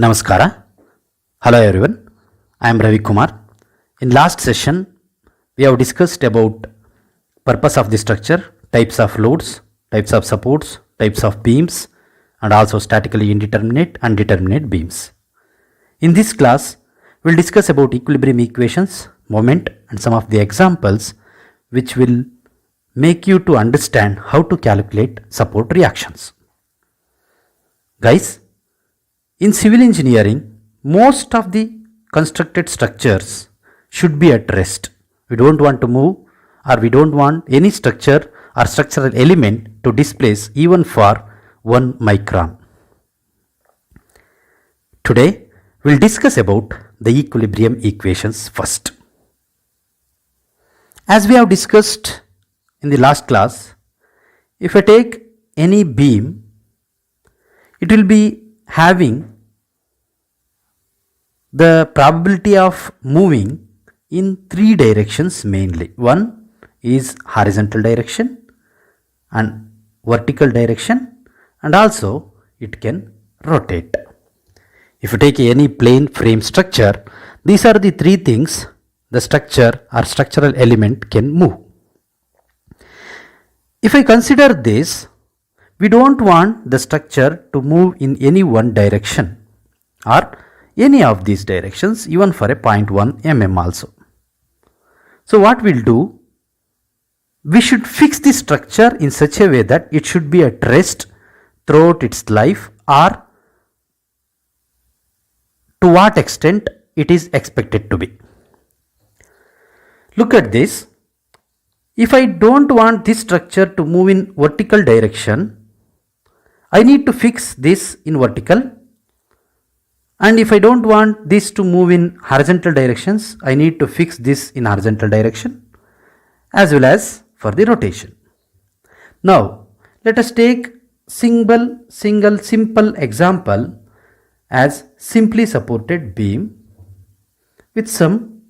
Namaskara. Hello everyone. I am Ravi Kumar. In last session, we have discussed about purpose of the structure, types of loads, types of supports, types of beams, and also statically indeterminate and determinate beams. In this class, we will discuss about equilibrium equations, moment, and some of the examples which will make you to understand how to calculate support reactions. Guys, in civil engineering, most of the constructed structures should be at rest. We don't want to move, or we don't want any structure or structural element to displace even for 1 micron. Today, we'll discuss about the equilibrium equations first. As we have discussed in the last class, if I take any beam, it will be having the probability of moving in 3 directions mainly. One is horizontal direction and vertical direction, and also it can rotate. If you take any plane frame structure, these are the 3 things the structure or structural element can move. If I consider this, we don't want the structure to move in any one direction or any of these directions, even for a 0.1 mm also. So what we'll do, we should fix the structure in such a way that it should be at rest throughout its life, or to what extent it is expected to be. Look at this. If I don't want this structure to move in vertical direction, I need to fix this in vertical, and if I don't want this to move in horizontal directions, I need to fix this in horizontal direction as well as for the rotation. Now let us take simple example as simply supported beam with some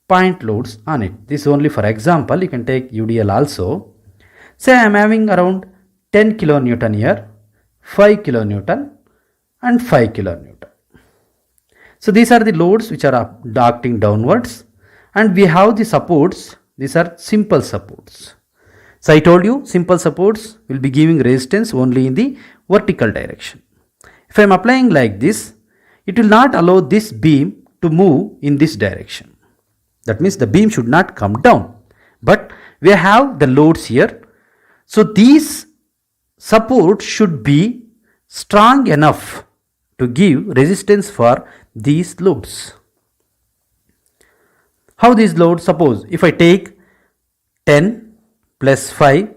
point loads on it. This is only for example. You can take UDL also. Say I am having around 10 kilonewton here, 5 kilonewton and 5 kilonewton. So these are the loads which are acting downwards, and we have the supports. These are simple supports. So I told you simple supports will be giving resistance only in the vertical direction. If I am applying like this, it will not allow this beam to move in this direction. That means the beam should not come down, but we have the loads here. So these supports should be strong enough to give resistance for these loads. How these loads? Suppose if I take 10 plus 5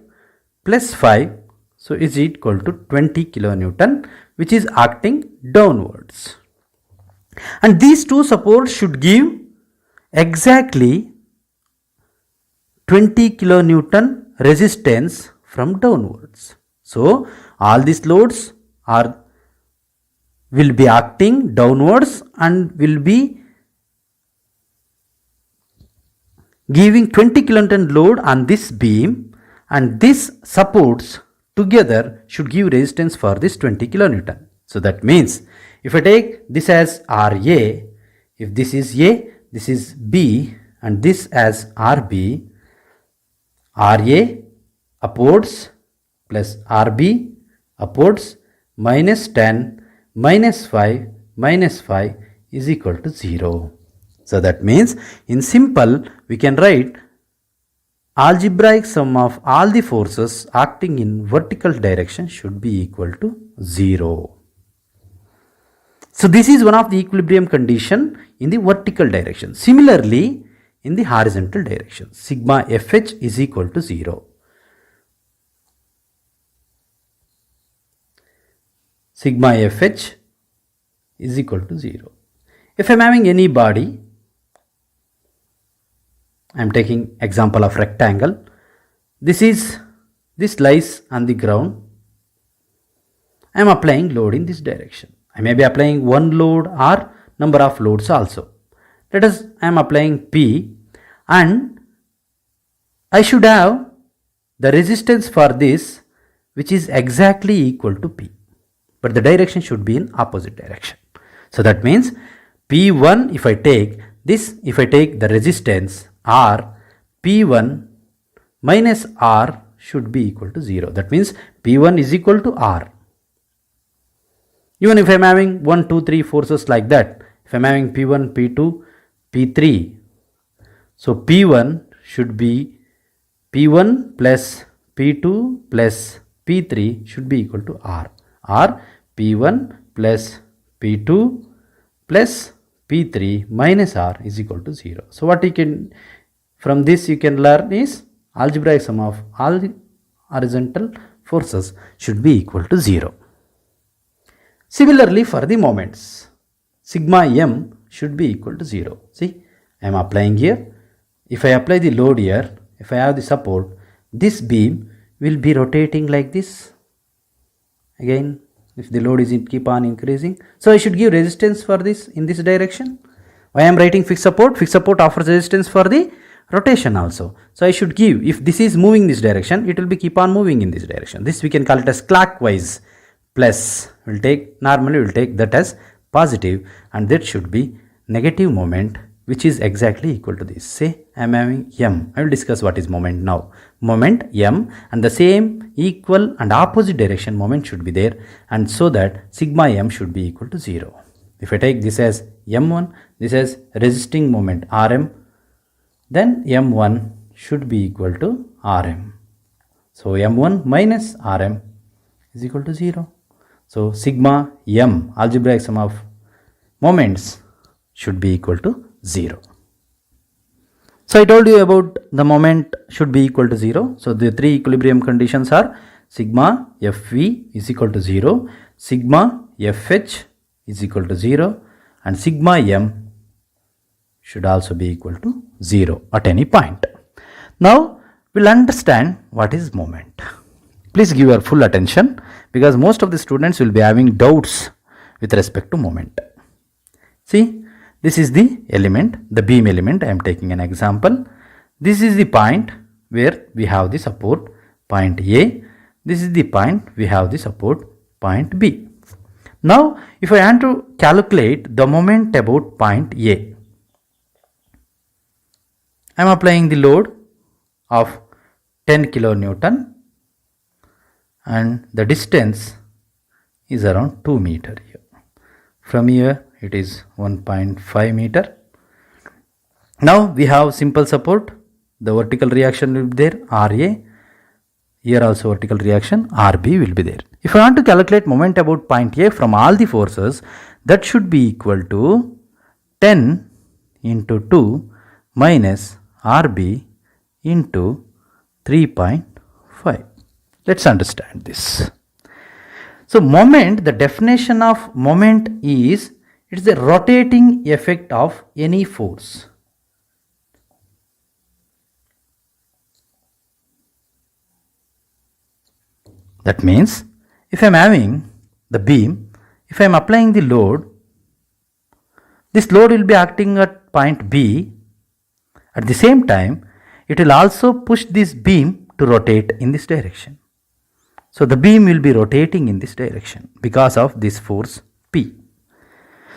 plus 5, so is equal to 20 kilonewton, which is acting downwards. And these two supports should give exactly 20 kilonewton resistance from downwards. So all these loads will be acting downwards and will be giving 20 kilonewton load on this beam, and this supports together should give resistance for this 20 kilonewton. So that means if I take this as RA, if this is A, this is B, and this as RB, RA upwards plus RB upwards minus 10 minus 5 minus 5 is equal to 0. So that means in simple we can write algebraic sum of all the forces acting in vertical direction should be equal to 0. So this is one of the equilibrium condition in the vertical direction. Similarly, in the horizontal direction, sigma Fh is equal to 0. Sigma Fh is equal to 0. If I am having any body, I am taking example of rectangle. This lies on the ground. I am applying load in this direction. I may be applying one load or number of loads also. Let us, I am applying P, and I should have the resistance for this which is exactly equal to P, but the direction should be in opposite direction. So that means P1, if I take this, if I take the resistance R, P1 minus R should be equal to 0. That means P1 is equal to R. Even if I am having 1, 2, 3 forces like that, if I am having P1, P2, P3, so P1 should be P1 plus P2 plus P3 should be equal to R. Or P1 plus P2 plus P3 minus R is equal to 0. So what you can, from this you can learn is algebraic sum of all the horizontal forces should be equal to 0. Similarly for the moments, sigma m should be equal to 0. See, I am applying here. If I apply the load here, if I have the support, this beam will be rotating like this. Again, if the load is keep on increasing, so I should give resistance for this in this direction. Why I am writing fixed support? Fixed support offers resistance for the rotation also. So I should give, if this is moving this direction, it will be keep on moving in this direction. This we can call it as clockwise. Plus will take, normally will take that as positive, and that should be negative moment, which is exactly equal to this. Say I am having m. I will discuss what is moment now. Moment m, and the same equal and opposite direction moment should be there, and so that sigma m should be equal to 0. If I take this as m1, this as resisting moment Rm, then m1 should be equal to Rm. So m1 minus Rm is equal to 0. So sigma m, algebraic sum of moments, should be equal to 0. So I told you about the moment should be equal to 0. So the three equilibrium conditions are sigma Fv is equal to 0, sigma Fh is equal to 0, and sigma m should also be equal to 0 at any point. Now we'll understand what is moment. Please give your full attention, because most of the students will be having doubts with respect to moment. See, this is the element, the beam element. I am taking an example. This is the point where we have the support, point A. This is the point we have the support, point B. Now, if I want to calculate the moment about point A, I am applying the load of 10 kilonewton, and the distance is around 2 meter here. From here it is 1.5 meter. Now we have simple support. The vertical reaction will be there, Ra. Here also vertical reaction, Rb will be there. If I want to calculate moment about point A from all the forces, that should be equal to 10 into 2 minus Rb into 3.5. Let's understand this. So moment, the definition of moment is, it is a rotating effect of any force. That means if I am having the beam, if I am applying the load, this load will be acting at point B. At the same time, it will also push this beam to rotate in this direction. So the beam will be rotating in this direction because of this force P.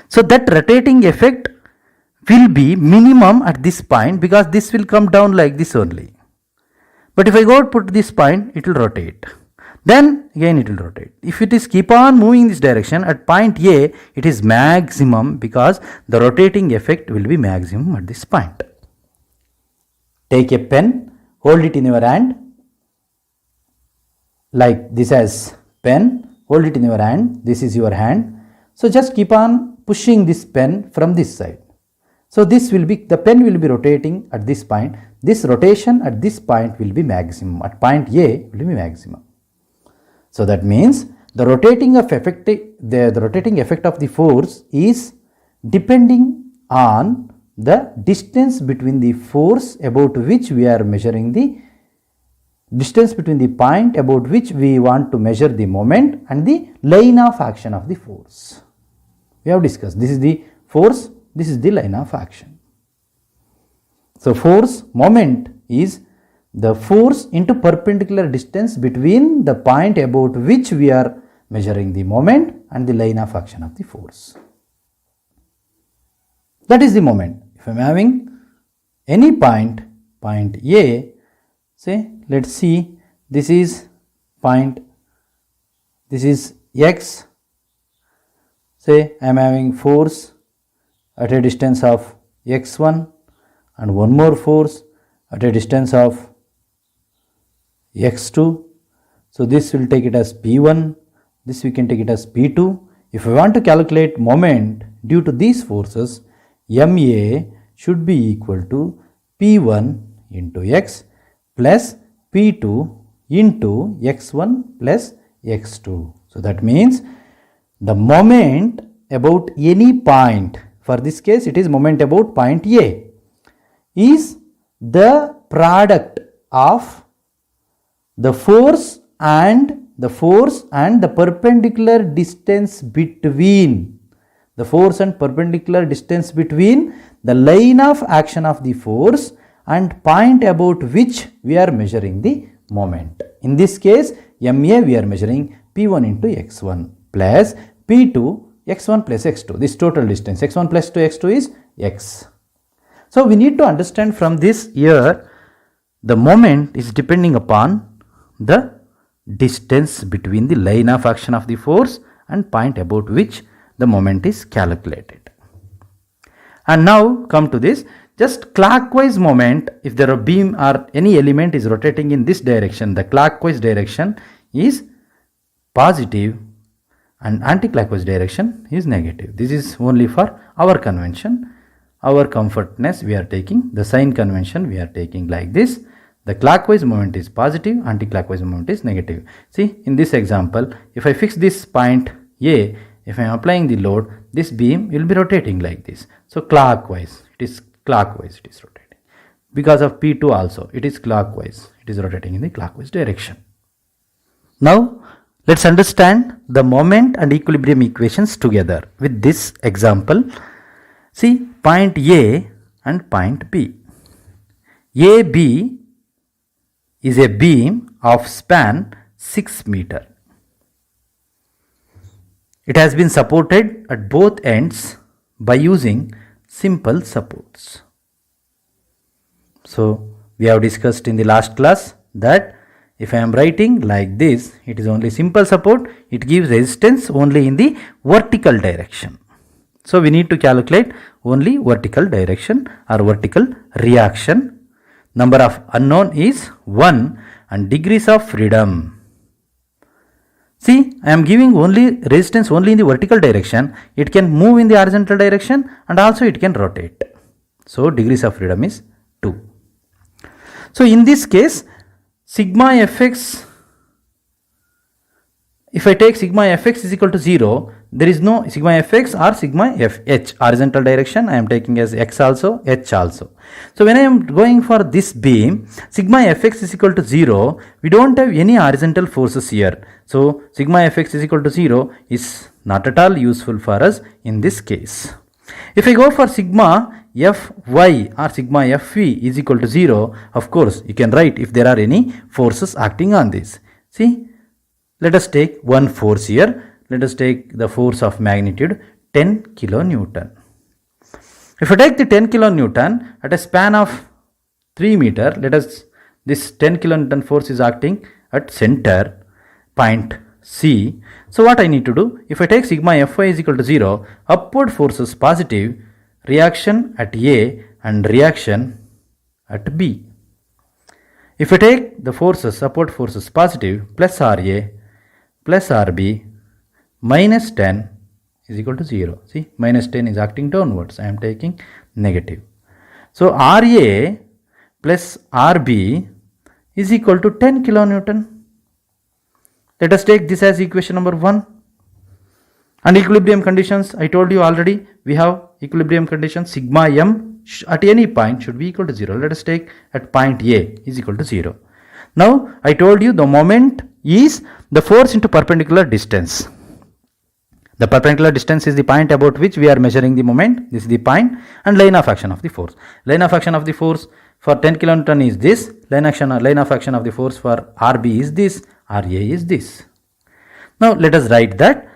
So that rotating effect will be minimum at this point, because this will come down like this only. But if I go put this point, it will rotate. Then again it will rotate. If it is keep on moving this direction, at point A it is maximum, because the rotating effect will be maximum at this point. Take a pen, hold it in your hand, like this as pen, hold it in your hand, this is your hand. So just keep on pushing this pen from this side. So this will be, the pen will be rotating at this point. This rotation at this point will be maximum. At point A will be maximum. So that means the rotating effect, the rotating effect of the force is depending on the distance between the force about which we are measuring the distance between the point about which we want to measure the moment and the line of action of the force. We have discussed, this is the force, this is the line of action. So force, moment is the force into perpendicular distance between the point about which we are measuring the moment and the line of action of the force. That is the moment. If I am having any point A, say let's see, this is point, this is x, say I am having force at a distance of x1 and one more force at a distance of x2. So this will take it as P1, this we can take it as P2. If we want to calculate moment due to these forces, MA should be equal to P1 into x plus P2 into x1 plus x2. So that means the moment about any point, for this case it is moment about point A, is the product of the force and the perpendicular distance between the line of action of the force and point about which we are measuring the moment. In this case, MA we are measuring P1 into x1 plus P2 x1 plus x2. This total distance x1 plus 2 x2 is x. So we need to understand from this here, the moment is depending upon the distance between the line of action of the force and point about which the moment is calculated. And now come to this, just clockwise moment, if there are beam or any element is rotating in this direction, the clockwise direction is positive and anti-clockwise direction is negative. This is only for our convention, our comfortness we are taking, the sign convention we are taking like this. The clockwise moment is positive, anti-clockwise moment is negative. See, in this example, if I fix this point A, if I am applying the load, this beam will be rotating like this. So clockwise, it is rotating. Because of P2 also, it is clockwise, it is rotating in the clockwise direction. Now, let's understand the moment and equilibrium equations together with this example. See, point A and point B. AB is a beam of span 6 meter. It has been supported at both ends by using simple supports. So we have discussed in the last class that if I am writing like this, it is only simple support, it gives resistance only in the vertical direction. So we need to calculate only vertical direction or vertical reaction. Number of unknown is 1 and degrees of freedom. See, I am giving only resistance only in the vertical direction. It can move in the horizontal direction and also it can rotate. So degrees of freedom is 2. So in this case, sigma fx, if I take sigma fx is equal to 0, there is no sigma fx or sigma fh. Horizontal direction I am taking as x also, h also. So when I am going for this beam, sigma fx is equal to 0, we don't have any horizontal forces here. So sigma fx is equal to 0 is not at all useful for us in this case. If I go for sigma fy or sigma fv is equal to 0, of course you can write if there are any forces acting on this. See, let us take one force here. Let us take the force of magnitude 10 kilonewton. If I take the 10 kilonewton at a span of 3 meter, this 10 kilonewton force is acting at center point C. So what I need to do, if I take sigma fy is equal to 0, upward forces positive, reaction at A and reaction at B. If I take the forces, upward forces positive, plus RA plus RB minus 10 is equal to 0. See, minus 10 is acting downwards. I am taking negative. So RA plus RB is equal to 10 kilonewton. Let us take this as equation number 1. And equilibrium conditions, I told you already, we have equilibrium conditions sigma m at any point should be equal to 0. Let us take at point A is equal to 0. Now I told you the moment is the force into perpendicular distance. The perpendicular distance is the point about which we are measuring the moment. This is the point, and line of action of the force. Line of action of the force for 10 kilonewton is this. Line of action of the force for RB is this. RA is this. Now let us write that.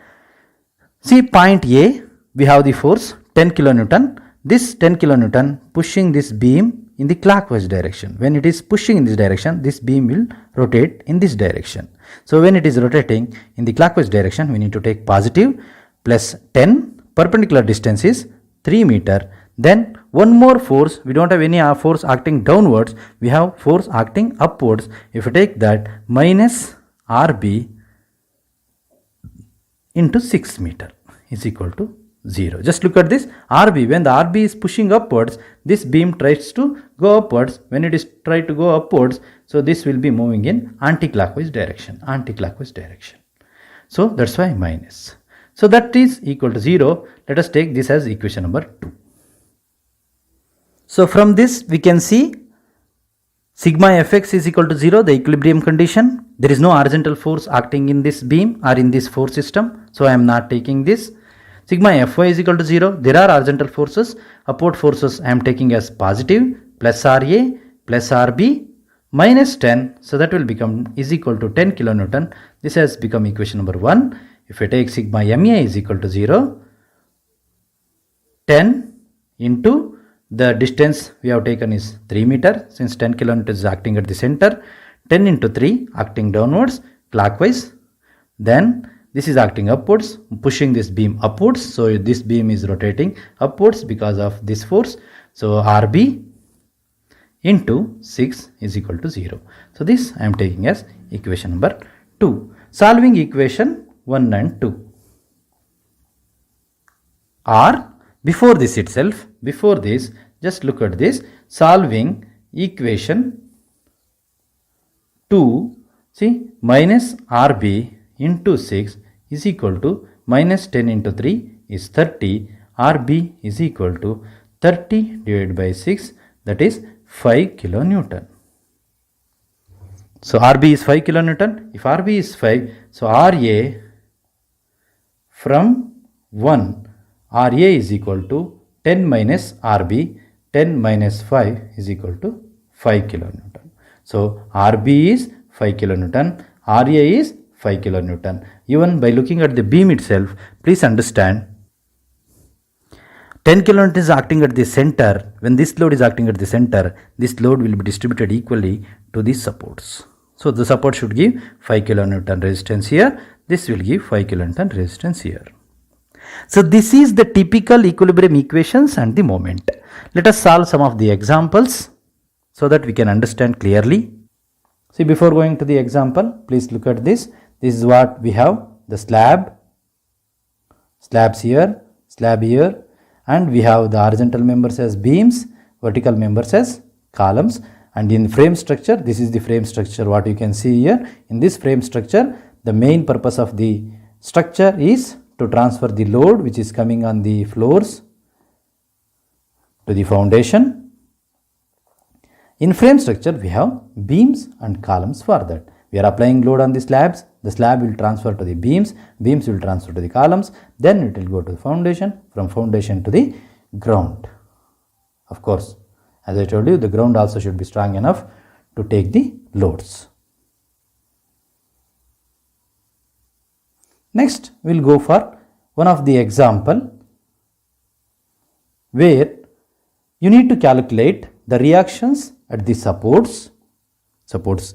See, point A, we have the force 10 kilonewton. this 10 kilonewton pushing this beam in the clockwise direction. When it is pushing in this direction, this beam will rotate in this direction. So when it is rotating in the clockwise direction, we need to take positive plus 10, perpendicular distance is 3 meter. Then one more force, we don't have any force acting downwards, we have force acting upwards. If you take that, minus RB into 6 meter is equal to 0. Just look at this RB. When the RB is pushing upwards, this beam tries to go upwards. When it is try to go upwards, so this will be moving in anti-clockwise direction. So that's why minus. So that is equal to 0. Let us take this as equation number 2. So from this we can see sigma Fx is equal to 0, the equilibrium condition. There is no horizontal force acting in this beam or in this force system. So I am not taking this. Sigma Fy is equal to 0. There are horizontal forces. Upward forces I am taking as positive, plus Ra plus Rb minus 10. So that will become is equal to 10 kilonewton. This has become equation number 1. If I take sigma Ma is equal to 0, 10 into the distance we have taken is 3 meter. Since 10 kilonewton is acting at the center, 10 into 3 acting downwards clockwise. Then this is acting upwards, pushing this beam upwards. So this beam is rotating upwards because of this force. So Rb into 6 is equal to 0. So this I am taking as equation number 2. Solving equation 1 and 2. Or before this itself, just look at this. Solving equation 2, see, minus Rb into 6 is equal to minus 10 into 3 is 30. Rb is equal to 30 divided by 6, that is 5 kilonewton. So Rb is 5 kilonewton. If Rb is 5, so Ra from 1, Ra is equal to 10 minus Rb, 10 minus 5 is equal to 5 kilonewton. So Rb is 5 kilonewton, Ra is 5 kilonewton. Even by looking at the beam itself, please understand 10 kilonewton is acting at the center. When this load is acting at the center, this load will be distributed equally to the supports. So the support should give 5 kilonewton resistance here. This will give 5 kilonewton resistance here. So this is the typical equilibrium equations and the moment. Let us solve some of the examples so that we can understand clearly. See, before going to the example, please look at this. This is what we have: the slabs here, slab here, and we have the horizontal members as beams, vertical members as columns. And in frame structure, this is the frame structure, what you can see here. In this frame structure, the main purpose of the structure is to transfer the load which is coming on the floors to the foundation. In frame structure, we have beams and columns for that. We are applying load on the slabs. The slab will transfer to the beams, beams will transfer to the columns, then it will go to the foundation, from foundation to the ground. Of course, as I told you, the ground also should be strong enough to take the loads. Next, we will go for one of the example where you need to calculate the reactions at the supports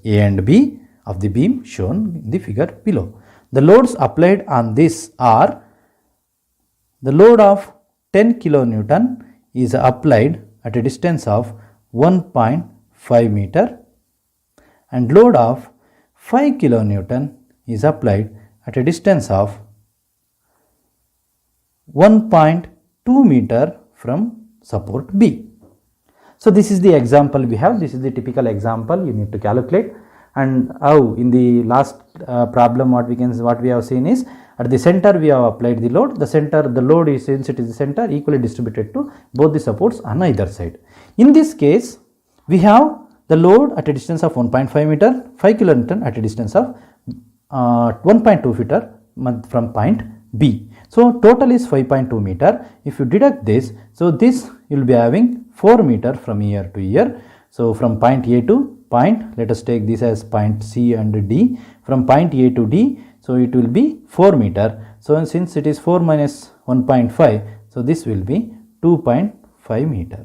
A and B of the beam shown in the figure below. The loads applied on this are: the load of 10 kilonewton is applied at a distance of 1.5 meter and load of 5 kilonewton is applied at a distance of 1.2 meter from support B. So this is the example we have. This is the typical example you need to calculate. And how in the last problem what we have seen is, at the center we have applied the load. The load is, since it is the center, equally distributed to both the supports on either side. In this case, we have the load at a distance of 1.5 meter, 5 kilonewton at a distance of 1.2 meter from point B. So total is 5.2 meter. If you deduct this, so this you will be having 4 meter from here to here. So from point A to point, let us take this as point C and D. From point A to D, so it will be 4 meter. So since it is 4 minus 1.5, so this will be 2.5 5 meter.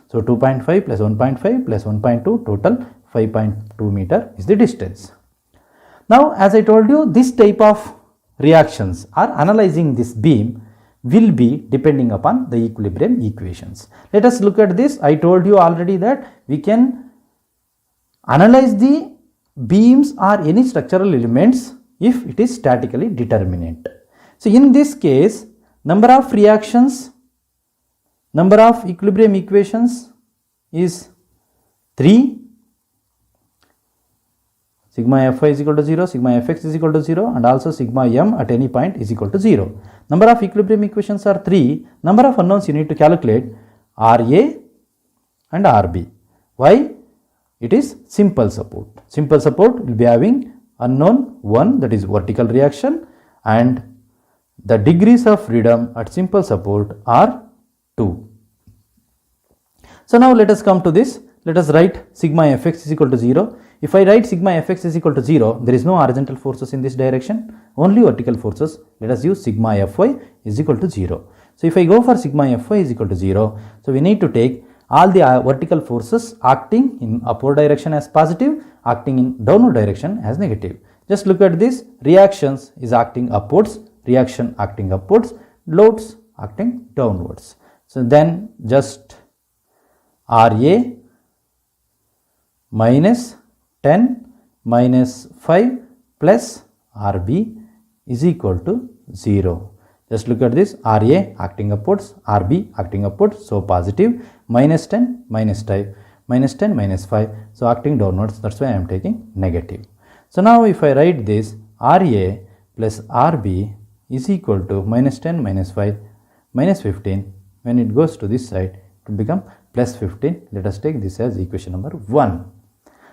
So 2.5 plus 1.5 plus 1.2, total 5.2 meter is the distance. Now as I told you, this type of reactions or analyzing this beam will be depending upon the equilibrium equations. Let us look at this. I told you already that we can analyze the beams or any structural elements if it is statically determinate. So in this case, number of reactions, number of equilibrium equations is 3. Sigma Fy is equal to 0, sigma Fx is equal to 0, and also sigma m at any point is equal to 0. Number of equilibrium equations are 3. Number of unknowns you need to calculate Ra and Rb. Why? It is simple support. Simple support will be having unknown 1, that is vertical reaction, and the degrees of freedom at simple support are 2. So now let us come to this. Let us write sigma Fx is equal to 0. If I write sigma Fx is equal to 0, there is no horizontal forces in this direction, only vertical forces. Let us use sigma Fy is equal to 0. So if I go for sigma Fy is equal to 0, so we need to take all the vertical forces acting in upward direction as positive, acting in downward direction as negative. Just look at this. Reactions is acting upwards, reaction acting upwards, loads acting downwards. So then just Ra minus 10 minus 5 plus Rb is equal to 0. Just look at this. Ra acting upwards, Rb acting upwards, so positive, minus 10 minus 5, minus 10 minus 5, so acting downwards, that's why I am taking negative. So now if I write this, Ra plus Rb is equal to minus 10 minus 5 minus 15. When it goes to this side, it will become plus 15. Let us take this as equation number 1.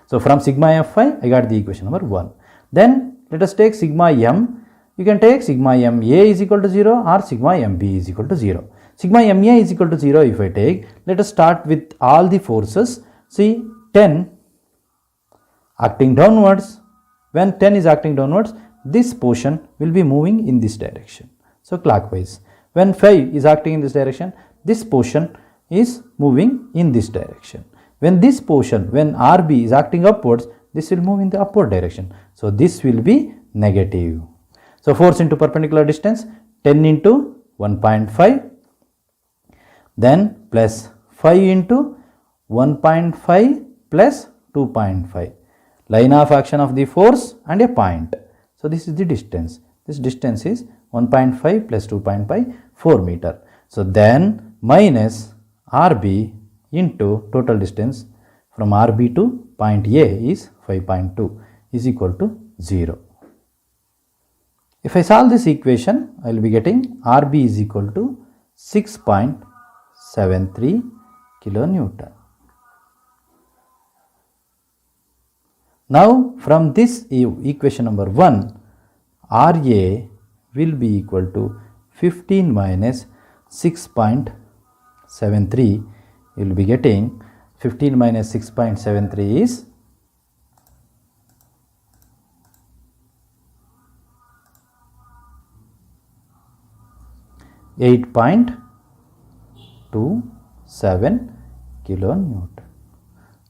So from sigma Fy, I got the equation number 1. Then let us take sigma m. You can take sigma ma is equal to 0 or sigma mb is equal to 0. Sigma ma is equal to 0 if I take, let us start with all the forces. See, 10 acting downwards. When 10 is acting downwards, this portion will be moving in this direction, so clockwise. When 5 is acting in this direction, this portion is moving in this direction. When this portion, when Rb is acting upwards, this will move in the upward direction, so this will be negative. So force into perpendicular distance, 10 into 1.5, then plus 5 into 1.5 plus 2.5. Line of action of the force and a point. So this is the distance. This distance is 1.5 plus 2.5, 4 meter. So then minus Rb into total distance from Rb to point A is 5.2 is equal to 0. If I solve this equation, I will be getting Rb is equal to 6.73 kilonewton. Now from this equation number 1, Ra will be equal to 15 minus 6.73. You will be getting 15 minus 6.73 is 8.27 kilonewton.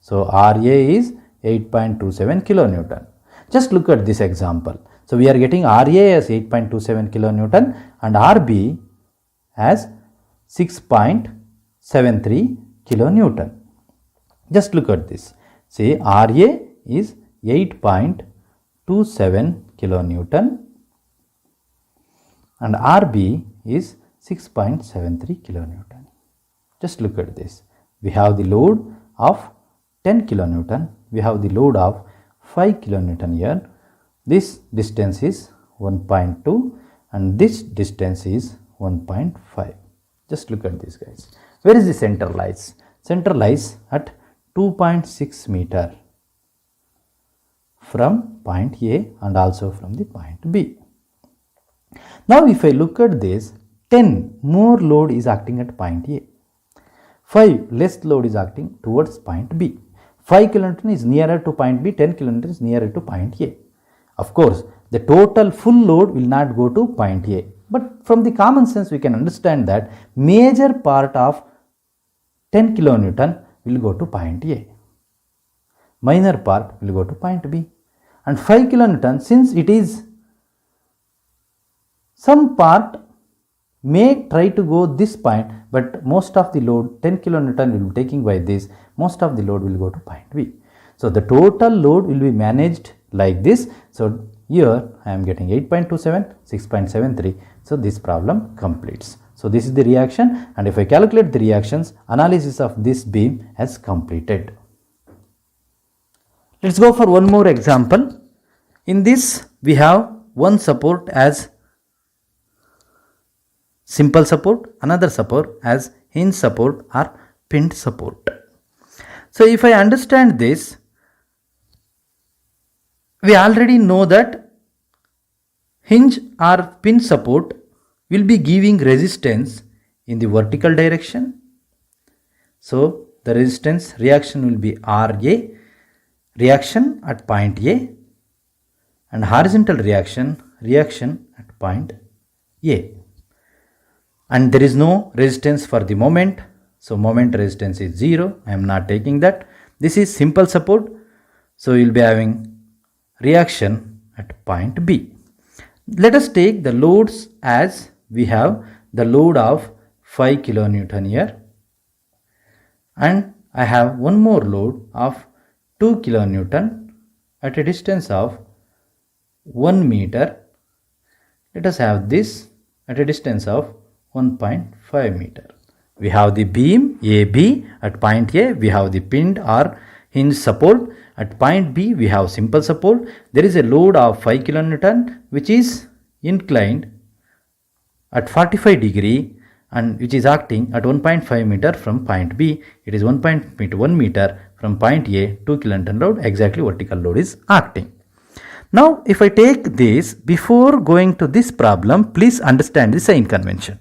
So Ra is 8.27 kilonewton. Just look at this example. So we are getting Ra as 8.27 kilonewton and Rb as 6.73 kilonewton. Just look at this. See, Ra is 8.27 kilonewton and Rb is 6.73 kilonewton. Just look at this. We have the load of 10 kilonewton. We have the load of 5 kilonewton here. This distance is 1.2 and this distance is 1.5. Just look at this, guys. Where is the center lies? Center lies at 2.6 meter from point A and also from the point B. Now if I look at this, 10 more load is acting at point A. 5 less load is acting towards point B. 5 kilonewton is nearer to point B, 10 kilonewton is nearer to point A. Of course, the total full load will not go to point A. But from the common sense, we can understand that major part of 10 kilonewton will go to point A. Minor part will go to point B. And 5 kilonewton, since it is some part may try to go this point, but most of the load 10 kilonewton will be taking by this, most of the load will go to point B. So the total load will be managed like this. So here I am getting 8.27, 6.73. So this problem completes. So this is the reaction, and if I calculate the reactions, analysis of this beam has completed. Let's go for one more example. In this we have one support as simple support, another support as hinge support or pinned support. So if I understand this, we already know that hinge or pin support will be giving resistance in the vertical direction. So the resistance reaction will be RA, reaction at point A, and horizontal reaction at point A. And there is no resistance for the moment, so moment resistance is 0. I am not taking that. This is simple support, so you will be having reaction at point B. Let us take the loads as we have the load of 5 kilonewton here, and I have one more load of 2 kilonewton at a distance of 1 meter. Let us have this at a distance of 1.5 meter. We have the beam AB at point A, we have the pinned or hinge support. At point B we have simple support. There is a load of 5 kilonewton which is inclined at 45 degree and which is acting at 1.5 meter from point B. It is 1 meter from point A, 2 kilonewton load, exactly vertical load is acting. Now if I take this, before going to this problem, please understand the sign convention.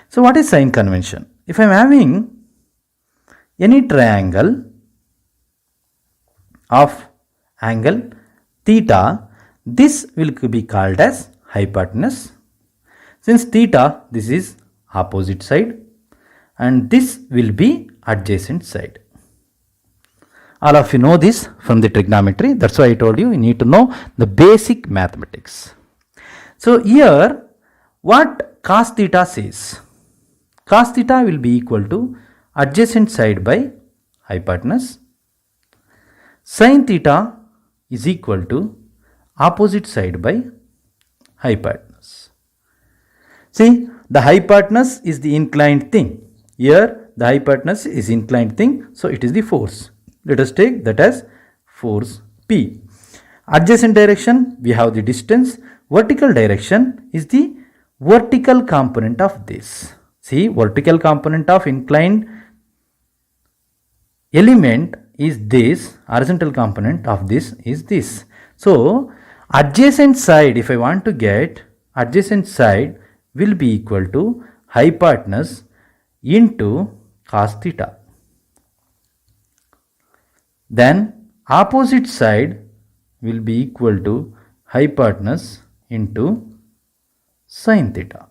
So what is sign convention? If I am having any triangle of angle theta, this will be called as hypotenuse. Since theta, this is opposite side and this will be adjacent side. All of you know this from the trigonometry. That's why I told you need to know the basic mathematics. So here what cos theta says? Cos theta will be equal to adjacent side by hypotenuse. Sin theta is equal to opposite side by hypotenuse. See, the hypotenuse is the inclined thing. Here the hypotenuse is inclined thing, so it is the force. Let us take that as force P. Adjacent direction we have the distance. Vertical direction is the vertical component of this. See, vertical component of inclined element is this, horizontal component of this is this. So adjacent side, if I want to get, adjacent side will be equal to hypotenuse into cos theta. Then opposite side will be equal to hypotenuse into sin theta.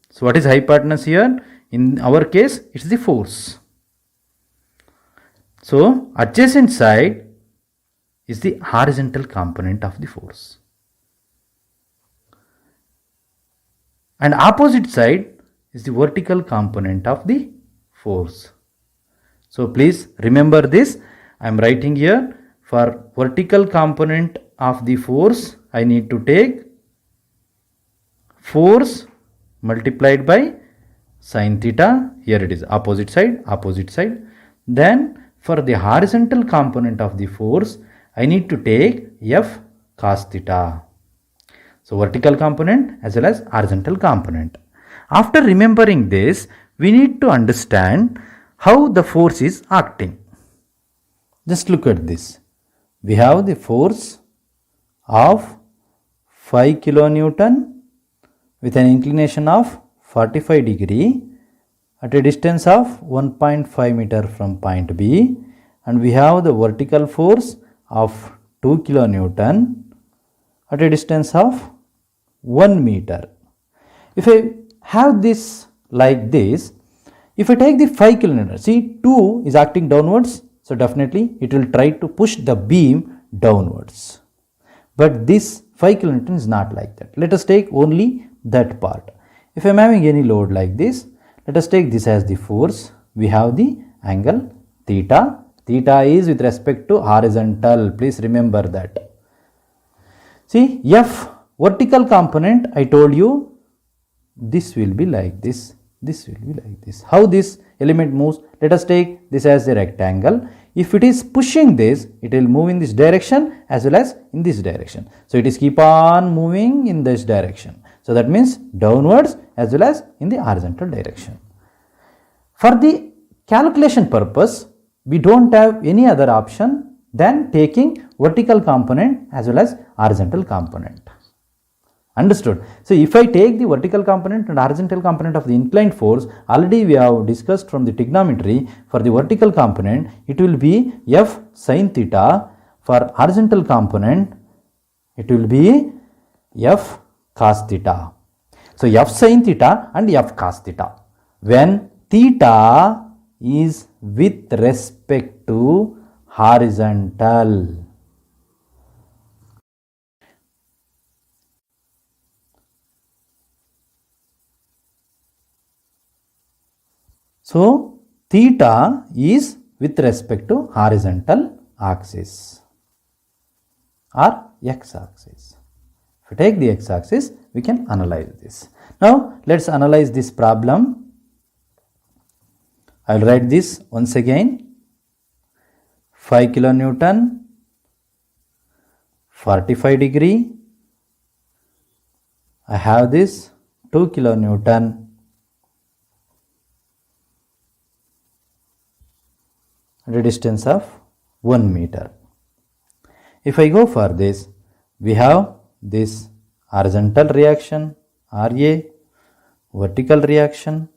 So what is hypotenuse here? In our case, it is the force. So adjacent side is the horizontal component of the force. And opposite side is the vertical component of the force. So please remember this. I am writing here, for vertical component of the force, I need to take force multiplied by sin theta. Here it is opposite side, opposite side. Then for the horizontal component of the force, I need to take F cos theta. So vertical component as well as horizontal component. After remembering this, we need to understand how the force is acting. Just look at this. We have the force of 5 kilonewton with an inclination of 45 degree at a distance of 1.5 meter from point B, and we have the vertical force of 2 kilonewton at a distance of 1 meter. If I have this like this, If I take the 5 kilonewton, see 2 is acting downwards, so definitely it will try to push the beam downwards. But this 5 kilonewton is not like that. Let us take only that part. If I am having any load like this, let us take this as the force. We have the angle theta. Theta is with respect to horizontal. Please remember that. See, F vertical component, I told you this will be like this. This will be like this. How this element moves? Let us take this as a rectangle. If it is pushing this, it will move in this direction as well as in this direction. So it is keep on moving in this direction. So that means downwards as well as in the horizontal direction. For the calculation purpose, we don't have any other option than taking vertical component as well as horizontal component. Understood? So if I take the vertical component and horizontal component of the inclined force, already we have discussed from the trigonometry, for the vertical component it will be F sin theta, for horizontal component it will be F cos theta. So F sin theta and F cos theta. When theta is with respect to horizontal. So theta is with respect to horizontal axis or x axis. If we take the x axis, we can analyze this. Now let's analyze this problem. I will write this once again. 5 kilonewton, 45 degree. I have this 2 kilonewton. At a distance of 1 meter. If I go for this, we have this horizontal reaction RA, vertical reaction.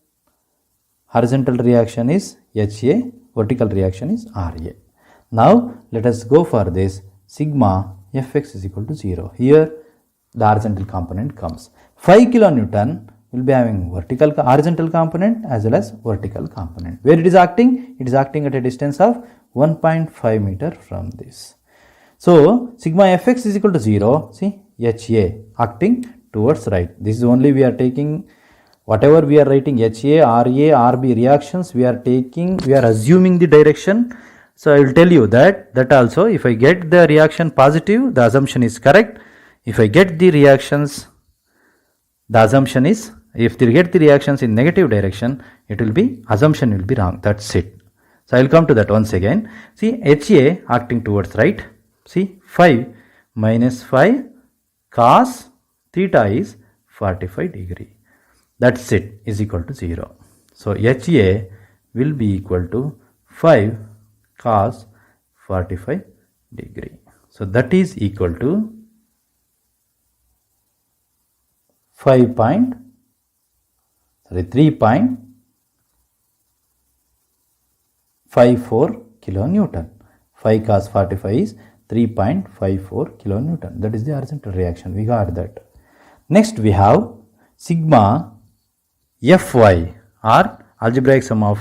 Horizontal reaction is HA, vertical reaction is RA. Now let us go for this sigma Fx is equal to 0. Here the horizontal component comes. 5 kilonewton will be having horizontal component as well as vertical component. Where it is acting? It is acting at a distance of 1.5 meter from this. So sigma Fx is equal to 0. See, HA acting towards right. This is only we are taking whatever we are writing HA, RA, RB reactions, we are assuming the direction. So I will tell you that also if I get the reaction positive, the assumption is correct. If I get the reactions, the assumption is, if they get the reactions in negative direction, it will be, assumption will be wrong. That's it. So I will come to that once again. See, HA acting towards right. See, 5 minus 5 cos theta is 45 degree. That's it, is equal to 0. So HA will be equal to 5 cos 45 degree. So that is equal to 3.54 kilonewton. 5 cos 45 is 3.54 kilonewton. That is the horizontal reaction. We got that. Next we have sigma Fy, or algebraic sum of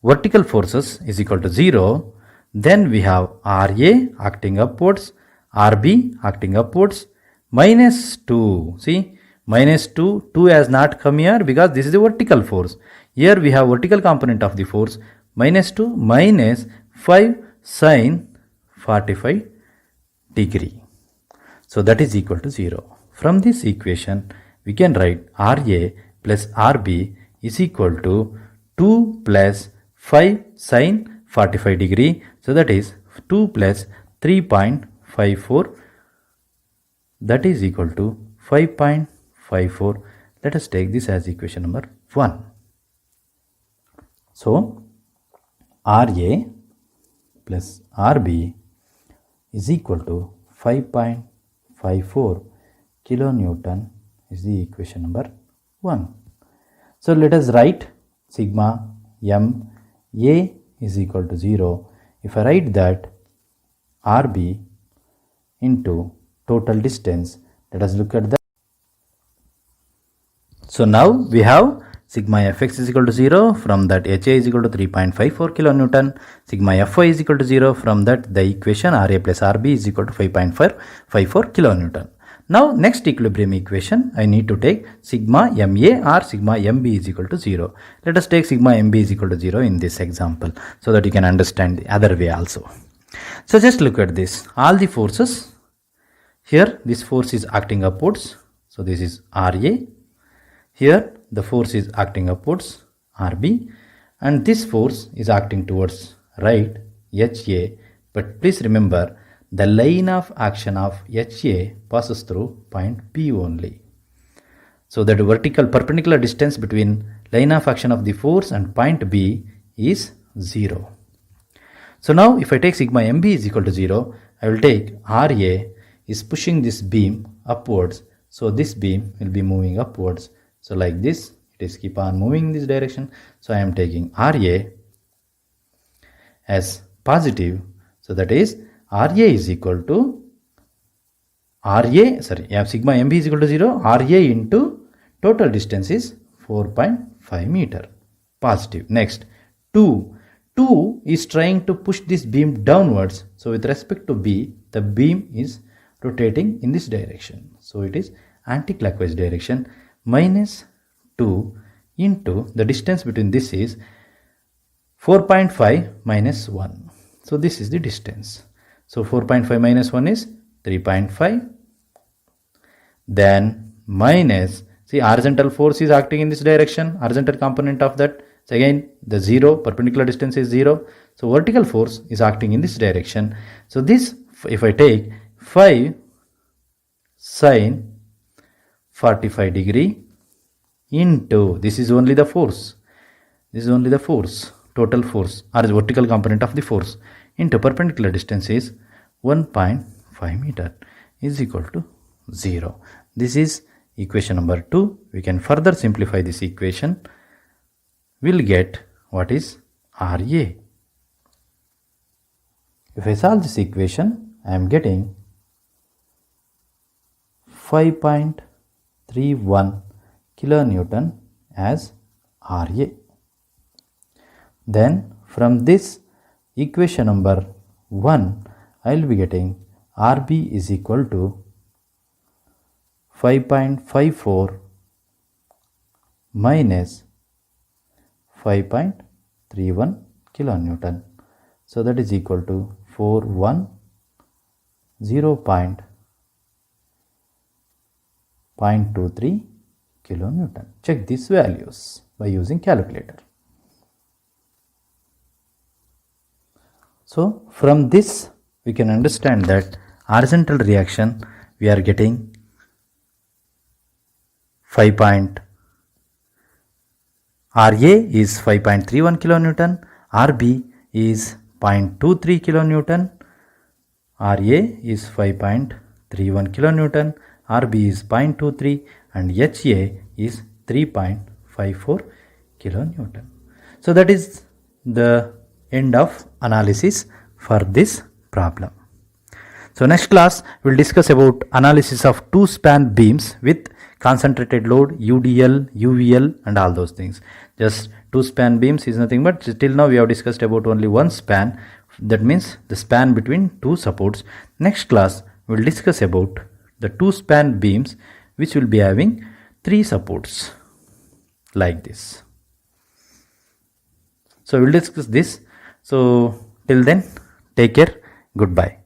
vertical forces, is equal to 0. Then we have Ra acting upwards, Rb acting upwards, minus 2. See, minus 2, 2 has not come here because this is the vertical force. Here we have vertical component of the force, minus 2 minus 5 sin 45 degree. So that is equal to 0. From this equation, we can write Ra plus Rb is equal to 2 plus 5 sin 45 degree. So that is 2 plus 3.54. That is equal to 5.54. Let us take this as equation number 1. So Ra plus Rb is equal to 5.54 kilonewton is the equation number 1. So let us write sigma m A is equal to 0. If I write that Rb into total distance, let us look at that. So now we have sigma fx is equal to 0, from that HA is equal to 3.54 kilonewton, sigma fy is equal to 0, from that the equation RA plus RB is equal to 5.54 kilonewton. Now next equilibrium equation, I need to take sigma MA or sigma MB is equal to 0. Let us take sigma MB is equal to 0 in this example so that you can understand the other way also. So just look at this, all the forces, here this force is acting upwards, so this is RA, here the force is acting upwards, RB, and this force is acting towards right, HA, but please remember the line of action of HA passes through point P only. So that vertical perpendicular distance between line of action of the force and point B is 0. So now if I take sigma MB is equal to 0, I will take RA is pushing this beam upwards. So this beam will be moving upwards. So like this, it is keep on moving in this direction. So I am taking RA as positive. So that is RA is equal to sigma MB is equal to 0, RA into total distance is 4.5 meter, positive. Next, 2 is trying to push this beam downwards. So with respect to B, the beam is rotating in this direction. So it is anti-clockwise direction, minus 2 into the distance between this is 4.5 minus 1. So this is the distance. So 4.5 minus 1 is 3.5. Then minus, see horizontal force is acting in this direction, horizontal component of that. So again the 0, perpendicular distance is 0. So vertical force is acting in this direction. So this, if I take 5 sine 45 degree into, this is only the force. This is only the force, total force or the vertical component of the force, into perpendicular distance is 1.5 meter is equal to 0. This is equation number 2. We can further simplify this equation. We'll get what is RA. If I solve this equation, I am getting 5.31 kilonewton as RA. Then from this equation number 1, I will be getting RB is equal to 5.54 minus 5.31 kilonewton. So that is equal to 410.23 kilonewton. Check these values by using calculator. So from this we can understand that horizontal reaction we are getting 5. RA is 5.31 kilonewton, RB is 0.23 kilonewton, RA is 5.31 kilonewton, RB is 0.23 and HA is 3.54 kilonewton. So that is the end of analysis for this problem. So next class we will discuss about analysis of two span beams with concentrated load, UDL, UVL and all those things. Just two span beams is nothing but till now we have discussed about only one span. That means the span between two supports. Next class we will discuss about the two span beams which will be having three supports like this. So we will discuss this. So till then, take care. Goodbye.